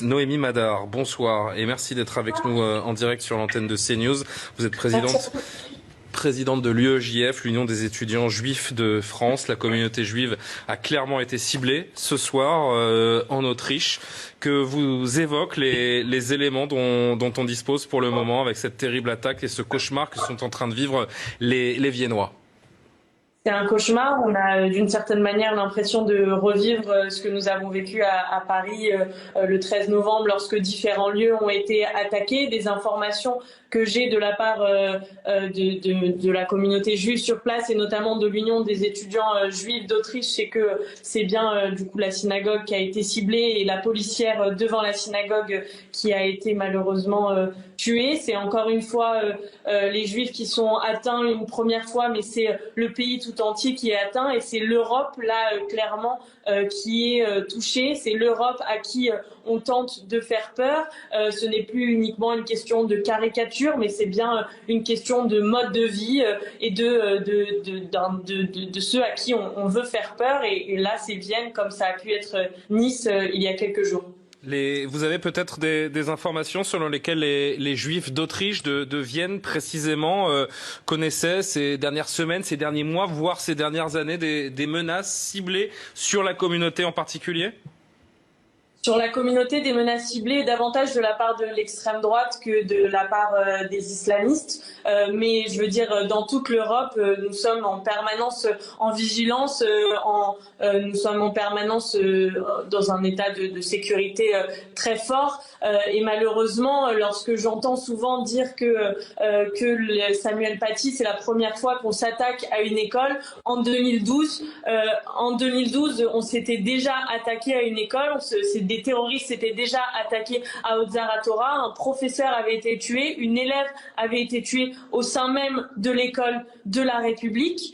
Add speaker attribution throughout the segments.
Speaker 1: Noémie Madar, bonsoir et merci d'être avec nous en direct sur l'antenne de CNews. Vous êtes présidente de l'UEJF, l'Union des étudiants juifs de France. La communauté juive a clairement été ciblée ce soir en Autriche. Que vous évoquent les éléments dont on dispose pour le moment avec cette terrible attaque et ce cauchemar que sont en train de vivre les Viennois?
Speaker 2: C'est un cauchemar. On a d'une certaine manière l'impression de revivre ce que nous avons vécu à Paris le 13 novembre lorsque différents lieux ont été attaqués. Des informations que j'ai de la part de la communauté juive sur place et notamment de l'Union des étudiants juifs d'Autriche, c'est que c'est bien du coup la synagogue qui a été ciblée et la policière devant la synagogue qui a été malheureusement tuée. C'est encore une fois les juifs qui sont atteints une première fois, mais c'est le pays tout entier qui est atteint et c'est l'Europe là clairement qui est touchée. C'est l'Europe à qui on tente de faire peur. Ce n'est plus uniquement une question de caricature, mais c'est bien une question de mode de vie et de ceux à qui on veut faire peur. Et là, c'est Vienne, comme ça a pu être Nice il y a quelques jours.
Speaker 1: Vous avez peut-être des informations selon lesquelles les Juifs d'Autriche, de Vienne précisément, connaissaient ces dernières semaines, ces derniers mois, voire ces dernières années, des menaces ciblées sur la communauté en particulier ?
Speaker 2: Sur la communauté, des menaces ciblées davantage de la part de l'extrême droite que de la part des islamistes. Mais je veux dire, dans toute l'Europe, nous sommes en permanence en vigilance, nous sommes en permanence dans un état de sécurité très fort. Et malheureusement, lorsque j'entends souvent dire que Samuel Paty, c'est la première fois qu'on s'attaque à une école, en 2012, on s'était déjà attaqué à une école, des terroristes s'étaient déjà attaqués à Ozar Hatorah, un professeur avait été tué, une élève avait été tuée au sein même de l'école de la République.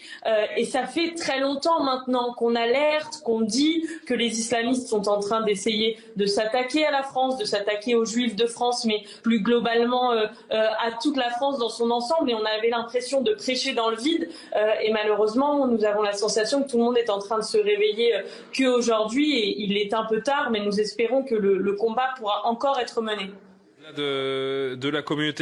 Speaker 2: Et ça fait très longtemps maintenant qu'on alerte, qu'on dit que les islamistes sont en train d'essayer de s'attaquer à la France, de s'attaquer aux Juifs de France, mais plus globalement à toute la France dans son ensemble. Et on avait l'impression de prêcher dans le vide. Et malheureusement, nous avons la sensation que tout le monde est en train de se réveiller qu'aujourd'hui. Et il est un peu tard, mais nous espérons que le combat pourra encore être mené.
Speaker 1: De la communauté